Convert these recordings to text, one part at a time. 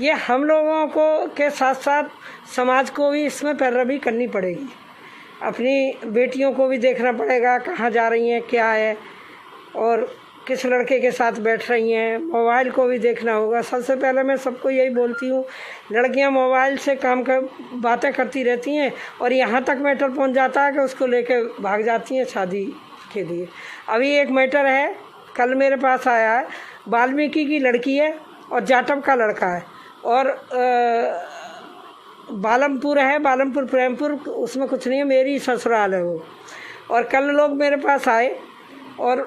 ये हम लोगों को के साथ साथ समाज को भी इसमें पैरवी करनी पड़ेगी। अपनी बेटियों को भी देखना पड़ेगा कहाँ जा रही हैं, क्या है और किस लड़के के साथ बैठ रही हैं। मोबाइल को भी देखना होगा। सबसे पहले मैं सबको यही बोलती हूँ, लड़कियाँ मोबाइल से बातें करती रहती हैं और यहाँ तक मैटर पहुँच जाता है कि उसको लेके भाग जाती हैं शादी के लिए। अभी एक मैटर है, कल मेरे पास आया है, वाल्मीकि की लड़की है और जाटव का लड़का है और बालमपुर है, बालमपुर प्रेमपुर, उसमें कुछ नहीं है, मेरी ससुराल है वो। और कल लोग मेरे पास आए और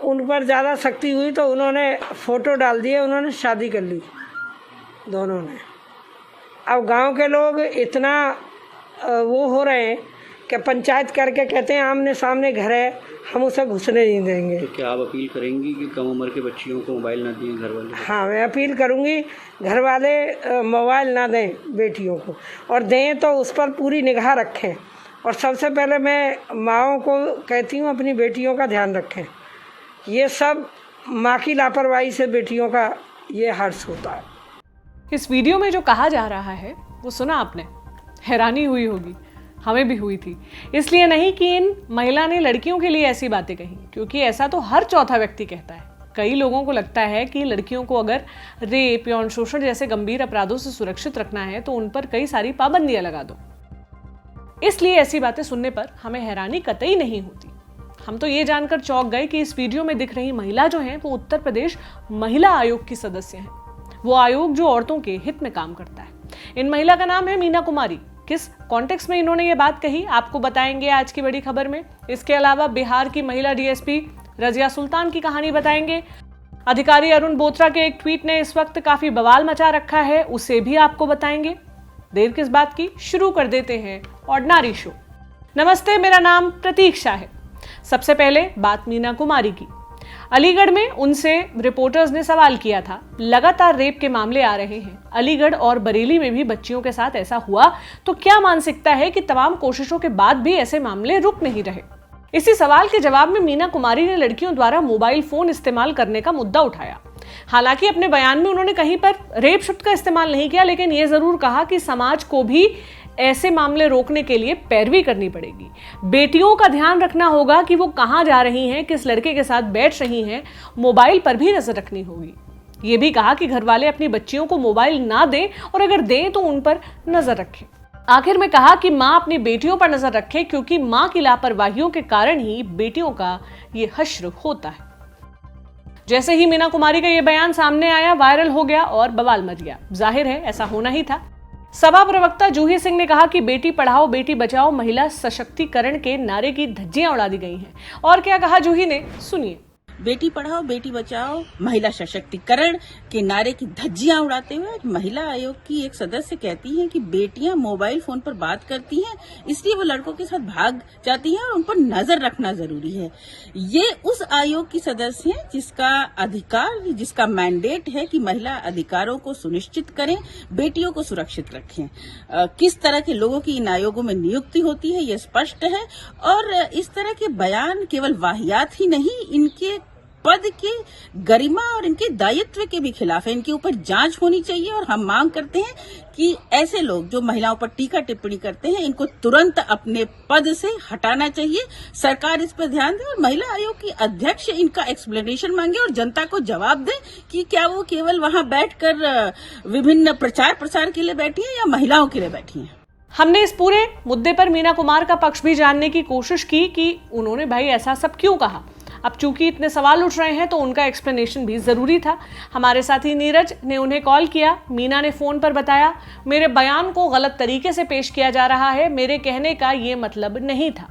उन पर ज़्यादा सख्ती हुई तो उन्होंने फ़ोटो डाल दिए, उन्होंने शादी कर ली दोनों ने। अब गांव के लोग इतना वो हो रहे हैं कि पंचायत करके कहते हैं आमने सामने घर है, हम उसे घुसने नहीं देंगे। तो क्या आप अपील करेंगी कि कम उम्र के बच्चियों को मोबाइल ना दें घर वाले? हाँ, मैं अपील करूँगी, घर वाले मोबाइल ना दें बेटियों को, और दें तो उस पर पूरी निगाह रखें। और सबसे पहले मैं माँओं को कहती हूँ अपनी बेटियों का ध्यान रखें। ये सब माँ की लापरवाही से बेटियों का ये हर्ष होता है। इस वीडियो में जो कहा जा रहा है वो सुना आपने? हैरानी हुई होगी, हमें भी हुई थी। इसलिए नहीं कि इन महिला ने लड़कियों के लिए ऐसी बातें कही, क्योंकि ऐसा तो हर चौथा व्यक्ति कहता है। कई लोगों को लगता है कि लड़कियों को अगर रेप, यौन शोषण जैसे गंभीर अपराधों से सुरक्षित रखना है तो उन पर कई सारी पाबंदियां लगा दो। इसलिए ऐसी बातें सुनने पर हमें हैरानी कतई नहीं होती। हम तो ये जानकर चौंक गए कि इस वीडियो में दिख रही महिला जो है वो उत्तर प्रदेश महिला आयोग की सदस्य है। वो आयोग जो औरतों के हित में काम करता है। इन महिला का नाम है मीना कुमारी। किस कॉन्टेक्स्ट में इन्होंने ये बात कही आपको बताएंगे आज की बड़ी खबर में। इसके अलावा बिहार की महिला डीएसपी रजिया सुल्तान की कहानी बताएंगे। अधिकारी अरुण बोत्रा के एक ट्वीट ने इस वक्त काफी बवाल मचा रखा है, उसे भी आपको बताएंगे। देर किस बात की, शुरू कर देते हैं ऑर्डिनरी शो। नमस्ते, मेरा नाम प्रतीक्षा है। सबसे पहले बात मीना कुमारी की। अलीगढ़ में उनसे रिपोर्टर्स ने सवाल किया था। लगातार रेप के मामले आ रहे हैं। अलीगढ़ और बरेली में भी बच्चियों के साथ ऐसा हुआ तो क्या मानसिकता है कि तमाम कोशिशों के बाद भी ऐसे मामले रुक नहीं रहे? इसी सवाल के जवाब में मीना कुमारी ने लड़कियों द्वारा मोबाइल फोन इस्तेमाल करने का मुद्दा उठाया। हालांकि अपने बयान में उन्होंने कहीं पर रेप शब्द का इस्तेमाल नहीं किया, लेकिन यह जरूर कहा कि समाज को भी ऐसे मामले रोकने के लिए पैरवी करनी पड़ेगी। बेटियों का ध्यान रखना होगा कि वो कहां जा रही हैं, किस लड़के के साथ बैठ रही हैं। मोबाइल पर भी नजर रखनी होगी। ये भी कहा कि घर वाले अपनी बच्चियों को मोबाइल ना दें और अगर दें तो उन पर नजर रखें। आखिर में कहा कि मां अपनी बेटियों पर नजर रखे, क्योंकि मां की लापरवाहियों के कारण ही बेटियों का ये हश्र होता है। जैसे ही मीना कुमारी का ये बयान सामने आया, वायरल हो गया और बवाल मच गया। जाहिर है ऐसा होना ही था। सभा प्रवक्ता जूही सिंह ने कहा कि बेटी पढ़ाओ बेटी बचाओ महिला सशक्तिकरण के नारे की धज्जियां उड़ा दी गई हैं। और क्या कहा जूही ने, सुनिए। बेटी पढ़ाओ बेटी बचाओ महिला सशक्तिकरण के नारे की धज्जियां उड़ाते हुए महिला आयोग की एक सदस्य कहती हैं कि बेटियां मोबाइल फोन पर बात करती हैं, इसलिए वो लड़कों के साथ भाग जाती हैं और उन पर नजर रखना जरूरी है। ये उस आयोग की सदस्य हैं जिसका अधिकार, जिसका मैंडेट है कि महिला अधिकारों को सुनिश्चित करें, बेटियों को सुरक्षित रखें। किस तरह के लोगों की इन आयोगों में नियुक्ति होती है ये स्पष्ट है। और इस तरह के बयान केवल वाहियात ही नहीं, इनके पद के गरिमा और इनके दायित्व के भी खिलाफ है। इनके ऊपर जांच होनी चाहिए और हम मांग करते हैं कि ऐसे लोग जो महिलाओं पर टीका टिप्पणी करते हैं इनको तुरंत अपने पद से हटाना चाहिए। सरकार इस पर ध्यान दे और महिला आयोग की अध्यक्ष इनका एक्सप्लेनेशन मांगे और जनता को जवाब दे कि क्या वो केवल वहां बैठकर विभिन्न प्रचार प्रसार के लिए बैठी है या महिलाओं के लिए बैठी है। हमने इस पूरे मुद्दे पर मीना कुमार का पक्ष भी जानने की कोशिश की कि उन्होंने भाई ऐसा सब क्यों कहा। अब चूंकि इतने सवाल उठ रहे हैं तो उनका एक्सप्लेनेशन भी जरूरी था। हमारे साथी नीरज ने उन्हें कॉल किया। मीना ने फोन पर बताया, मेरे बयान को गलत तरीके से पेश किया जा रहा है, मेरे कहने का ये मतलब नहीं था।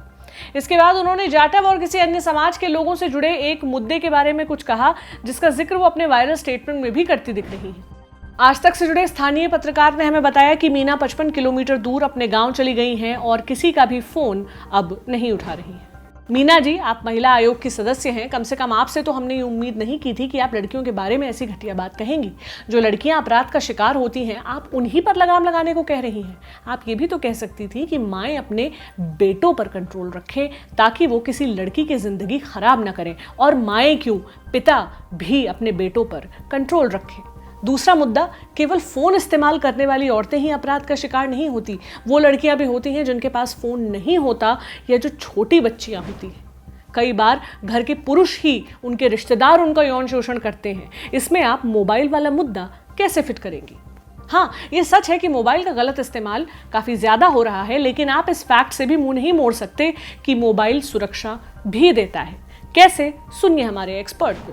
इसके बाद उन्होंने जाटव और किसी अन्य समाज के लोगों से जुड़े एक मुद्दे के बारे में कुछ कहा, जिसका जिक्र वो अपने वायरल स्टेटमेंट में भी करती दिख रही है। आज तक से जुड़े स्थानीय पत्रकार ने हमें बताया कि मीना 55 किलोमीटर दूर अपने गांव चली गई हैं और किसी का भी फोन अब नहीं उठा रही है। मीना जी, आप महिला आयोग की सदस्य हैं। कम से कम आपसे तो हमने ये उम्मीद नहीं की थी कि आप लड़कियों के बारे में ऐसी घटिया बात कहेंगी। जो लड़कियां अपराध का शिकार होती हैं, आप उन्हीं पर लगाम लगाने को कह रही हैं। आप ये भी तो कह सकती थी कि माएँ अपने बेटों पर कंट्रोल रखें ताकि वो किसी लड़की की जिंदगी खराब ना करें। और माएँ क्यों, पिता भी अपने बेटों पर कंट्रोल रखें। दूसरा मुद्दा, केवल फोन इस्तेमाल करने वाली औरतें ही अपराध का शिकार नहीं होती, वो लड़कियां भी होती हैं जिनके पास फोन नहीं होता या जो छोटी बच्चियां होती हैं। कई बार घर के पुरुष ही उनके रिश्तेदार उनका यौन शोषण करते हैं। इसमें आप मोबाइल वाला मुद्दा कैसे फिट करेंगी? हाँ, ये सच है कि मोबाइल का गलत इस्तेमाल काफी ज्यादा हो रहा है, लेकिन आप इस फैक्ट से भी मुंह नहीं मोड़ सकते कि मोबाइल सुरक्षा भी देता है। कैसे? सुनिए हमारे एक्सपर्ट को।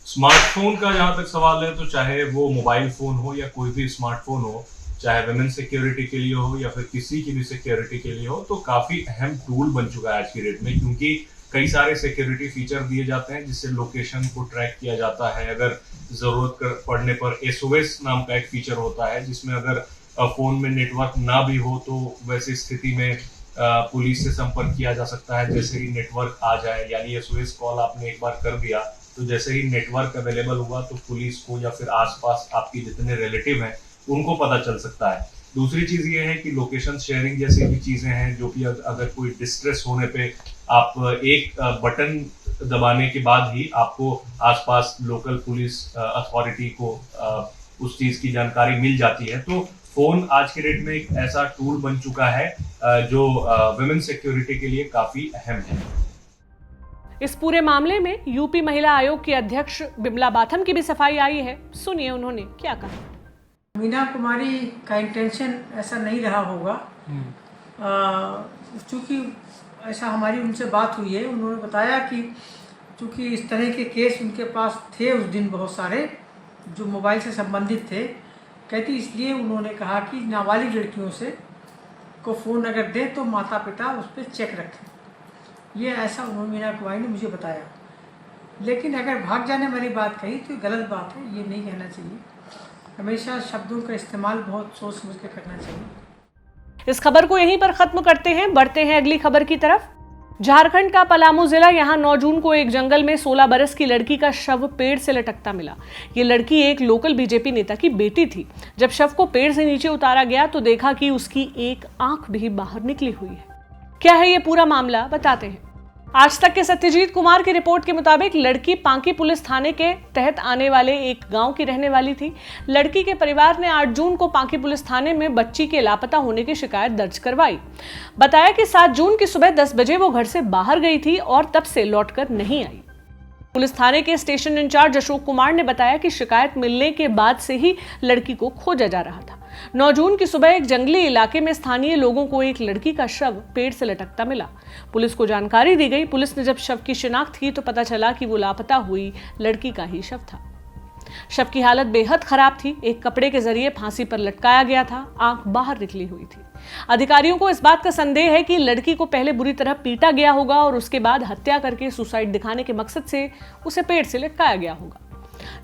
स्मार्टफोन का जहां तक सवाल है, तो चाहे वो मोबाइल फोन हो या कोई भी स्मार्टफोन हो, चाहे वुमेन सिक्योरिटी के लिए हो या फिर किसी की भी सिक्योरिटी के लिए हो, तो काफी अहम टूल बन चुका है आज की डेट में, क्योंकि कई सारे सिक्योरिटी फीचर दिए जाते हैं जिससे लोकेशन को ट्रैक किया जाता है। अगर जरूरत पड़ने पर SOS नाम का एक फीचर होता है जिसमें अगर फोन में नेटवर्क ना भी हो तो वैसी स्थिति में पुलिस से संपर्क किया जा सकता है। जैसे ही नेटवर्क आ जाए, यानी SOS कॉल आपने एक बार कर दिया तो जैसे ही नेटवर्क अवेलेबल हुआ तो पुलिस को या फिर आसपास आपके जितने रिलेटिव हैं उनको पता चल सकता है। दूसरी चीज ये है कि लोकेशन शेयरिंग जैसी भी चीजें हैं जो कि अगर कोई डिस्ट्रेस होने पे आप एक बटन दबाने के बाद ही आपको आसपास लोकल पुलिस अथॉरिटी को उस चीज की जानकारी मिल जाती है। तो फोन आज के डेट में एक ऐसा टूल बन चुका है जो वुमेन सिक्योरिटी के लिए काफी अहम है। इस पूरे मामले में यूपी महिला आयोग की अध्यक्ष बिमला बाथम की भी सफाई आई है। सुनिए उन्होंने क्या कहा। मीना कुमारी का इंटेंशन ऐसा नहीं रहा होगा, चूँकि ऐसा हमारी उनसे बात हुई है। उन्होंने बताया कि चूँकि इस तरह के केस उनके पास थे उस दिन बहुत सारे जो मोबाइल से संबंधित थे, कहती इसलिए उन्होंने कहा कि नाबालिग लड़कियों से को फ़ोन अगर दें तो माता पिता उस पर चेक रखें। ये ऐसा उन्होंने मीना कुमारी ने मुझे बताया। लेकिन अगर भाग जाने वाली बात कही तो गलत बात है, ये नहीं कहना चाहिए। हमेशा शब्दों का इस्तेमाल बहुत सोच समझ के करना चाहिए। इस खबर को यहीं पर खत्म करते हैं, बढ़ते हैं अगली खबर की तरफ। झारखंड का पलामू जिला, यहां 9 जून को एक जंगल में 16 बरस की लड़की का शव पेड़ से लटकता मिला। ये लड़की एक लोकल बीजेपी नेता की बेटी थी। जब शव को पेड़ से नीचे उतारा गया तो देखा कि उसकी एक आंख भी बाहर निकली हुई है। क्या है ये पूरा मामला, बताते हैं। आज तक के सत्यजीत कुमार की रिपोर्ट के मुताबिक लड़की पांकी पुलिस थाने के तहत आने वाले एक गांव की रहने वाली थी। लड़की के परिवार ने 8 जून को पांकी पुलिस थाने में बच्ची के लापता होने की शिकायत दर्ज करवाई। बताया कि 7 जून की सुबह 10 बजे वो घर से बाहर गई थी और तब से लौटकर नहीं आई। पुलिस थाने के स्टेशन इंचार्ज अशोक कुमार ने बताया कि शिकायत मिलने के बाद से ही लड़की को खोजा जा रहा था। 9 जून की सुबह एक जंगली इलाके में स्थानीय लोगों को एक लड़की का शव पेड़ से लटकता मिला। पुलिस को जानकारी दी गई। पुलिस ने जब शव की शिनाख्त की तो पता चला कि वो लापता हुई लड़की का ही शव था। शव की हालत बेहद खराब थी। एक कपड़े के जरिए फांसी पर लटकाया गया था, आंख बाहर निकली हुई थी। अधिकारियों को इस बात का संदेह है कि लड़की को पहले बुरी तरह पीटा गया होगा और उसके बाद हत्या करके सुसाइड दिखाने के मकसद से उसे पेड़ से लटकाया गया होगा।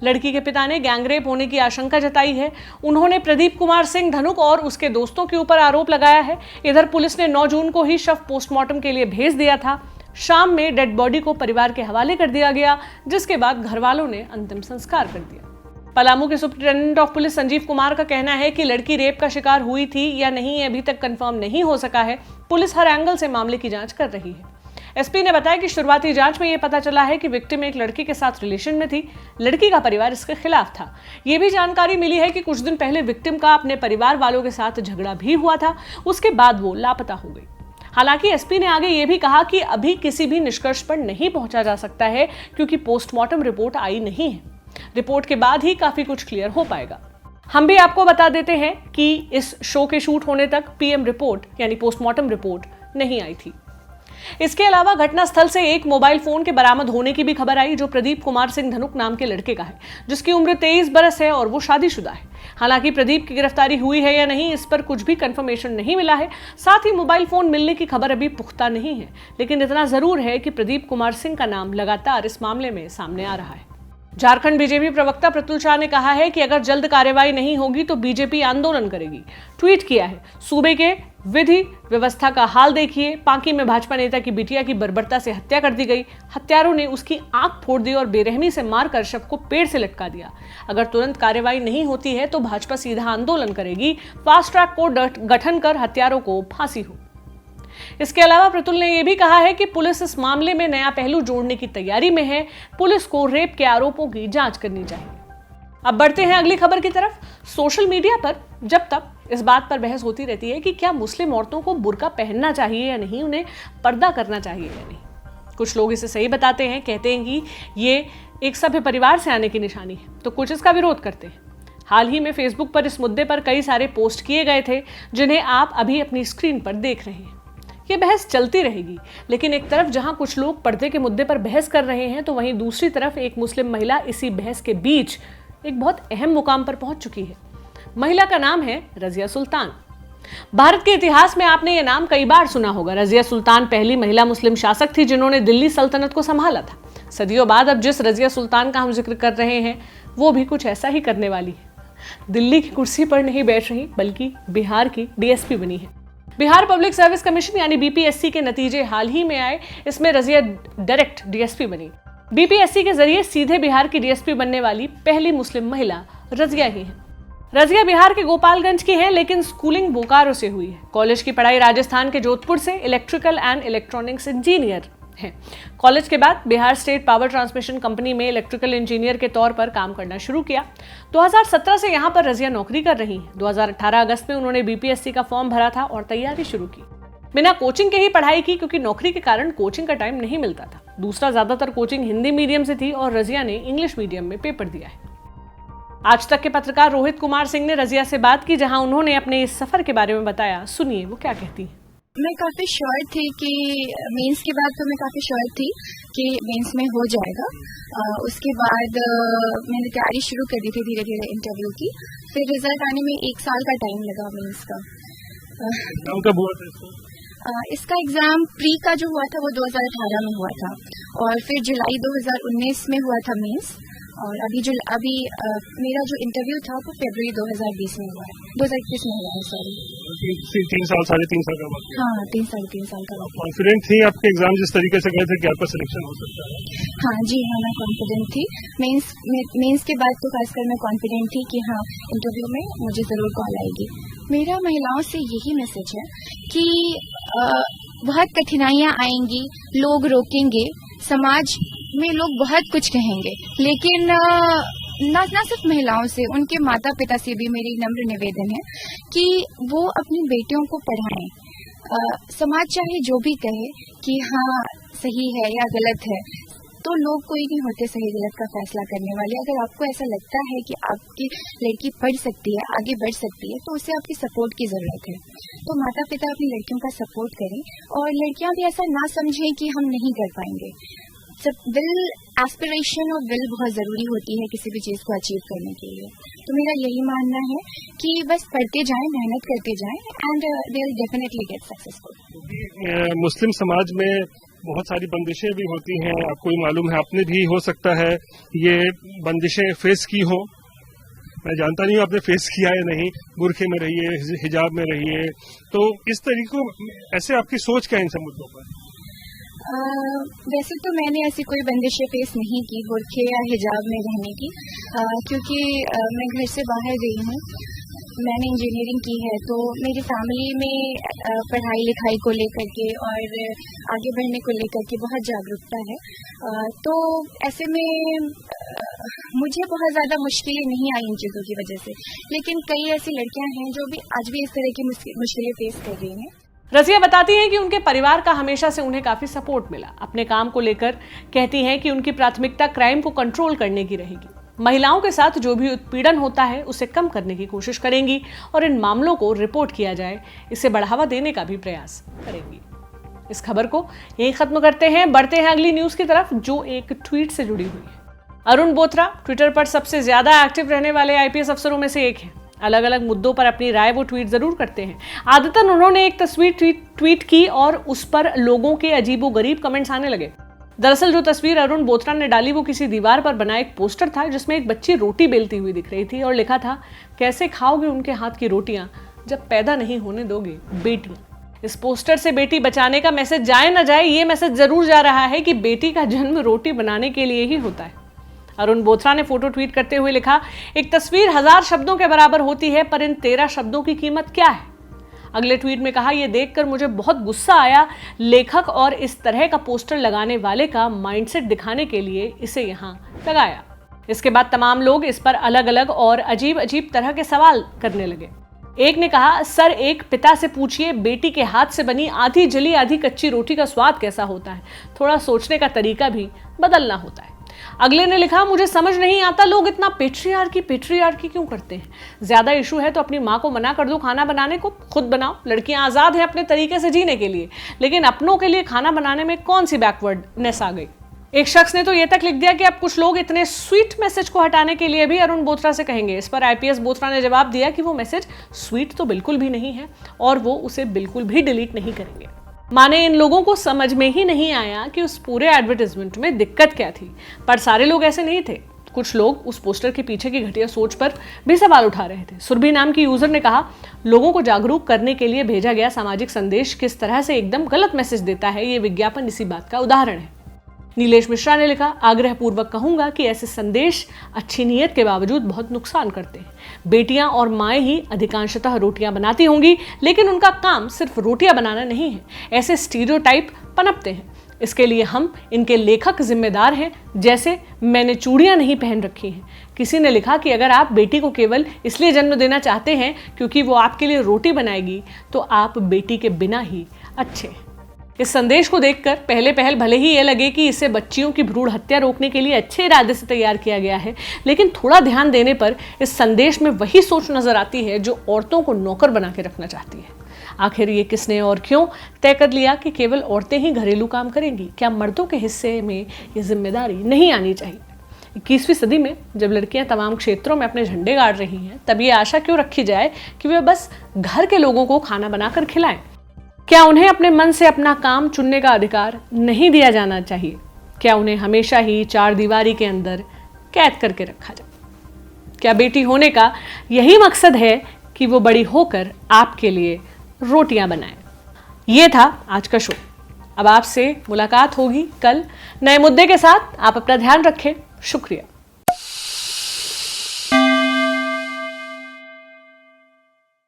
लड़की के पिता ने गैंगरेप होने की आशंका जताई है। उन्होंने प्रदीप कुमार सिंह धनुक और उसके दोस्तों के ऊपर आरोप लगाया है। इधर पुलिस ने 9 जून को ही शव पोस्टमार्टम के लिए भेज दिया था। शाम में डेड बॉडी को परिवार के हवाले कर दिया गया, जिसके बाद घर वालों ने अंतिम संस्कार कर दिया। पलामू के superintendent of police Sanjeev Kumar का कहना है कि लड़की रेप का शिकार हुई थी या नहीं अभी तक कंफर्म नहीं हो सका है। पुलिस हर एंगल से मामले की जांच कर रही है। एसपी ने बताया कि शुरुआती जांच में यह पता चला है कि विक्टिम एक लड़की के साथ रिलेशन में थी। लड़की का परिवार इसके खिलाफ था। यह भी जानकारी मिली है कि कुछ दिन पहले विक्टिम का अपने परिवार वालों के साथ झगड़ा भी हुआ था। उसके बाद वो लापता हो गई। हालांकि एसपी ने आगे ये भी कहा कि अभी किसी भी निष्कर्ष पर नहीं पहुंचा जा सकता है क्योंकि पोस्टमार्टम रिपोर्ट आई नहीं है। रिपोर्ट के बाद ही काफी कुछ क्लियर हो पाएगा। हम भी आपको बता देते हैं कि इस शो के शूट होने तक पीएम रिपोर्ट यानी पोस्टमार्टम रिपोर्ट नहीं आई थी। इसके अलावा घटनास्थल से एक मोबाइल फोन के बरामद होने की भी खबर आई जो प्रदीप कुमार सिंह धनुक नाम के लड़के का है, जिसकी उम्र 23 बरस है और वो शादीशुदा है। हालांकि प्रदीप की गिरफ्तारी हुई है या नहीं इस पर कुछ भी कंफर्मेशन नहीं मिला है। साथ ही मोबाइल फोन मिलने की खबर अभी पुख्ता नहीं है, लेकिन इतना जरूर है कि प्रदीप कुमार सिंह का नाम लगातार इस मामले में सामने आ रहा है। झारखंड बीजेपी प्रवक्ता प्रतुल शाह ने कहा है कि अगर जल्द कार्रवाई नहीं होगी तो बीजेपी आंदोलन करेगी। ट्वीट किया है, सूबे के विधि व्यवस्था का हाल देखिए। पांकी में भाजपा नेता की बिटिया की बर्बरता से हत्या कर दी गई। हत्यारों ने उसकी आंख फोड़ दी और बेरहमी से मारकर शव को पेड़ से लटका दिया। अगर तुरंत कार्रवाई नहीं होती है तो भाजपा सीधा आंदोलन करेगी। फास्ट ट्रैक कोर्ट गठन कर हत्यारों को फांसी हो। इसके अलावा प्रतुल ने यह भी कहा है कि पुलिस इस मामले में नया पहलू जोड़ने की तैयारी में है। पुलिस को रेप के आरोपों की जांच करनी चाहिए। अब बढ़ते हैं अगली खबर की तरफ। सोशल मीडिया पर जब तक इस बात पर बहस होती रहती है कि क्या मुस्लिम औरतों को बुर्का पहनना चाहिए या नहीं, उन्हें पर्दा करना चाहिए या नहीं। कुछ लोग इसे सही बताते हैं, कहते हैं कि ये एक सभ्य परिवार से आने की निशानी है, तो कुछ इसका विरोध करते हैं। हाल ही में फेसबुक पर इस मुद्दे पर कई सारे पोस्ट किए गए थे, जिन्हें आप अभी अपनी स्क्रीन पर देख रहे हैं। ये बहस चलती रहेगी, लेकिन एक तरफ जहां कुछ लोग पर्दे के मुद्दे पर बहस कर रहे हैं, तो वहीं दूसरी तरफ एक मुस्लिम महिला इसी बहस के बीच एक बहुत अहम मुकाम पर पहुंच चुकी है। महिला का नाम है रजिया सुल्तान। भारत के इतिहास में आपने ये नाम कई बार सुना होगा। रजिया सुल्तान पहली महिला मुस्लिम शासक थी जिन्होंने दिल्ली सल्तनत को संभाला था। सदियों बाद अब जिस रजिया सुल्तान का हम जिक्र कर रहे हैं, वो भी कुछ ऐसा ही करने वाली है। दिल्ली की कुर्सी पर नहीं बैठ रही, बल्कि बिहार की डीएसपी बनी है। बिहार पब्लिक सर्विस कमीशन यानी बीपीएससी के नतीजे हाल ही में आए, इसमें रजिया डायरेक्ट डीएसपी बनी। बीपीएससी के जरिए सीधे बिहार की डीएसपी बनने वाली पहली मुस्लिम महिला रजिया ही है। रजिया बिहार के गोपालगंज की है, लेकिन स्कूलिंग बोकारो से हुई है। कॉलेज की पढ़ाई राजस्थान के जोधपुर से इलेक्ट्रिकल एंड इलेक्ट्रॉनिक्स इंजीनियर है। कॉलेज के बाद Bihar state power transmission company में इलेक्ट्रिकल इंजीनियर के तौर पर काम करना शुरू किया। 2017 से यहाँ पर रजिया नौकरी कर रही हैं। 2018 अगस्त में उन्होंने बीपीएससी का फॉर्म भरा था और तैयारी शुरू की। बिना कोचिंग के ही पढ़ाई की, क्योंकि नौकरी के कारण कोचिंग का टाइम नहीं मिलता था। दूसरा, ज्यादातर कोचिंग हिंदी मीडियम से थी और रजिया ने इंग्लिश मीडियम में पेपर दिया है। आज तक के पत्रकार रोहित कुमार सिंह ने रजिया से बात की, जहां उन्होंने अपने इस सफर के बारे में बताया। सुनिए वो क्या कहती हैं। मैं काफ़ी श्योर थी कि मेंस के बाद तो मैं काफ़ी श्योर थी कि मेंस में हो जाएगा। उसके बाद मैंने तैयारी शुरू कर दी थी धीरे धीरे इंटरव्यू की। फिर रिजल्ट आने में 1 साल का टाइम लगा मेंस का। कब हुआ था इसका एग्ज़ाम प्री का जो हुआ था वो 2018 में हुआ था, और फिर जुलाई 2019 में हुआ था मेंस, और अभी मेरा जो इंटरव्यू था वो फरवरी 2020 में हुआ है, 2021 में हुआ है, सॉरी। 3 साल, 3.5 साल का वक्त। हाँ, 3 साल का वक्त। कॉन्फिडेंट थी आपके एग्जाम जिस तरीके से गए थे कि आपका सिलेक्शन हो सकता है? हाँ जी, हाँ, मैं कॉन्फिडेंट थी। मेंस के बाद तो खासकर मैं कॉन्फिडेंट थी कि हाँ, इंटरव्यू में मुझे ज़रूर कॉल आएगी। मेरा महिलाओं से यही मैसेज है कि बहुत कठिनाइयाँ आएंगी, लोग रोकेंगे, समाज में लोग बहुत कुछ कहेंगे, लेकिन ना सिर्फ महिलाओं से, उनके माता पिता से भी मेरी नम्र निवेदन है कि वो अपनी बेटियों को पढ़ाएं। समाज चाहे जो भी कहे कि हाँ सही है या गलत है, तो लोग कोई नहीं होते सही गलत का फैसला करने वाले। अगर आपको ऐसा लगता है कि आपकी लड़की पढ़ सकती है, आगे बढ़ सकती है, तो उसे आपकी सपोर्ट की जरूरत है। तो माता पिता अपनी लड़कियों का सपोर्ट करें, और लड़कियां भी ऐसा ना समझें कि हम नहीं कर पाएंगे। सब विल, एस्पिरेशन और विल बहुत ज़रूरी होती है किसी भी चीज़ को अचीव करने के लिए। तो मेरा यही मानना है कि बस पढ़ते जाएं, मेहनत करते जाएं, and they will definitely get successful. मुस्लिम समाज में बहुत सारी बंदिशें भी होती हैं, आपको ही मालूम है, आपने भी हो सकता है ये बंदिशें फेस की हो। मैं जानता नहीं हूँ आपने फेस किया है नहीं, बुरखे में रहिए, हिजाब में रहिए, तो इस तरीके ऐसे आपकी सोच क्या है इन सब मुद्दों पर? वैसे तो मैंने ऐसी कोई बंदिशें फेस नहीं की बुरखे या हिजाब में रहने की, क्योंकि मैं घर से बाहर गई हूँ। मैंने इंजीनियरिंग की है, तो मेरी फैमिली में पढ़ाई लिखाई को लेकर के और आगे बढ़ने को लेकर के बहुत जागरूकता है। तो ऐसे में मुझे बहुत ज़्यादा मुश्किलें नहीं आई इन चीज़ों की वजह से, लेकिन कई ऐसी लड़कियां हैं जो भी आज भी इस तरह की मुश्किलें फेस कर रही हैं। रजिया बताती हैं कि उनके परिवार का हमेशा से उन्हें काफी सपोर्ट मिला। अपने काम को लेकर कहती हैं कि उनकी प्राथमिकता क्राइम को कंट्रोल करने की रहेगी। महिलाओं के साथ जो भी उत्पीड़न होता है उसे कम करने की कोशिश करेंगी और इन मामलों को रिपोर्ट किया जाए, इसे बढ़ावा देने का भी प्रयास करेंगी। इस खबर को यही खत्म करते हैं, बढ़ते हैं अगली न्यूज की तरफ, जो एक ट्वीट से जुड़ी हुई है। अरुण बोथरा ट्विटर पर सबसे ज्यादा एक्टिव रहने वाले आईपीएस अफसरों में से एक है। अलग अलग मुद्दों पर अपनी राय वो ट्वीट जरूर करते हैं। आदतन उन्होंने एक तस्वीर ट्वीट की और उस पर लोगों के अजीबोगरीब कमेंट्स आने लगे। दरअसल जो तस्वीर अरुण बोथरा ने डाली वो किसी दीवार पर बना एक पोस्टर था, जिसमें एक बच्ची रोटी बेलती हुई दिख रही थी और लिखा था, कैसे खाओगे उनके हाथ की रोटियां जब पैदा नहीं होने दोगे बेटियां। इस पोस्टर से बेटी बचाने का मैसेज जाए ना जाए, ये मैसेज जरूर जा रहा है कि बेटी का जन्म रोटी बनाने के लिए ही होता है। अरुण बोथरा ने फोटो ट्वीट करते हुए लिखा, एक तस्वीर 1000 शब्दों के बराबर होती है, पर इन 13 शब्दों की कीमत क्या है। अगले ट्वीट में कहा, यह देखकर मुझे बहुत गुस्सा आया। लेखक और इस तरह का पोस्टर लगाने वाले का माइंडसेट दिखाने के लिए इसे यहां लगाया। इसके बाद तमाम लोग इस पर अलग अलग और अजीब अजीब तरह के सवाल करने लगे। एक ने कहा, सर एक पिता से पूछिए बेटी के हाथ से बनी आधी जली आधी कच्ची रोटी का स्वाद कैसा होता है। थोड़ा सोचने का तरीका भी बदलना होता है। अगले ने लिखा, मुझे समझ नहीं आता लोग इतना पेट्रियार्की क्यों करते हैं। ज्यादा इशू है तो अपनी माँ को मना कर दो खाना बनाने को, खुद बनाओ। लड़कियां आजाद हैं अपने तरीके से जीने के लिए, लेकिन अपनों के लिए खाना बनाने में कौन सी बैकवर्डनेस आ गई। एक शख्स ने तो ये तक लिख दिया कि अब कुछ लोग इतने स्वीट मैसेज को हटाने के लिए भी अरुण बोथरा से कहेंगे। इस पर आईपीएस बोथरा ने जवाब दिया कि वो मैसेज स्वीट तो बिल्कुल भी नहीं है और वो उसे बिल्कुल भी डिलीट नहीं करेंगे। माने इन लोगों को समझ में ही नहीं आया कि उस पूरे एडवर्टाइजमेंट में दिक्कत क्या थी। पर सारे लोग ऐसे नहीं थे। कुछ लोग उस पोस्टर के पीछे की घटिया सोच पर भी सवाल उठा रहे थे। सुरभि नाम की यूजर ने कहा, लोगों को जागरूक करने के लिए भेजा गया सामाजिक संदेश किस तरह से एकदम गलत मैसेज देता है, ये विज्ञापन इसी बात का उदाहरण है। नीलेश मिश्रा ने लिखा, आग्रहपूर्वक कहूंगा कि ऐसे संदेश अच्छी नीयत के बावजूद बहुत नुकसान करते हैं। बेटियां और माएँ ही अधिकांशतः रोटियां बनाती होंगी, लेकिन उनका काम सिर्फ रोटियां बनाना नहीं है। ऐसे स्टीरियोटाइप पनपते हैं। इसके लिए हम इनके लेखक जिम्मेदार हैं। जैसे मैंने चूड़ियां नहीं पहन रखी हैं। किसी ने लिखा कि अगर आप बेटी को केवल इसलिए जन्म देना चाहते हैं क्योंकि वो आपके लिए रोटी बनाएगी, तो आप बेटी के बिना ही अच्छे। इस संदेश को देखकर पहल भले ही ये लगे कि इसे बच्चियों की भ्रूण हत्या रोकने के लिए अच्छे इरादे से तैयार किया गया है, लेकिन थोड़ा ध्यान देने पर इस संदेश में वही सोच नजर आती है जो औरतों को नौकर बना के रखना चाहती है। आखिर ये किसने और क्यों तय कर लिया कि केवल औरतें ही घरेलू काम करेंगी? क्या मर्दों के हिस्से में ये जिम्मेदारी नहीं आनी चाहिए? 21वीं सदी में जब लड़कियां तमाम क्षेत्रों में अपने झंडे गाड़ रही हैं, तब ये आशा क्यों रखी जाए कि वे बस घर के लोगों को खाना बनाकर खिलाएं? क्या उन्हें अपने मन से अपना काम चुनने का अधिकार नहीं दिया जाना चाहिए? क्या उन्हें हमेशा ही चार दीवारी के अंदर कैद करके रखा जाए? क्या बेटी होने का यही मकसद है कि वो बड़ी होकर आपके लिए रोटियां बनाए? ये था आज का शो। अब आपसे मुलाकात होगी कल नए मुद्दे के साथ। आप अपना ध्यान रखें। शुक्रिया।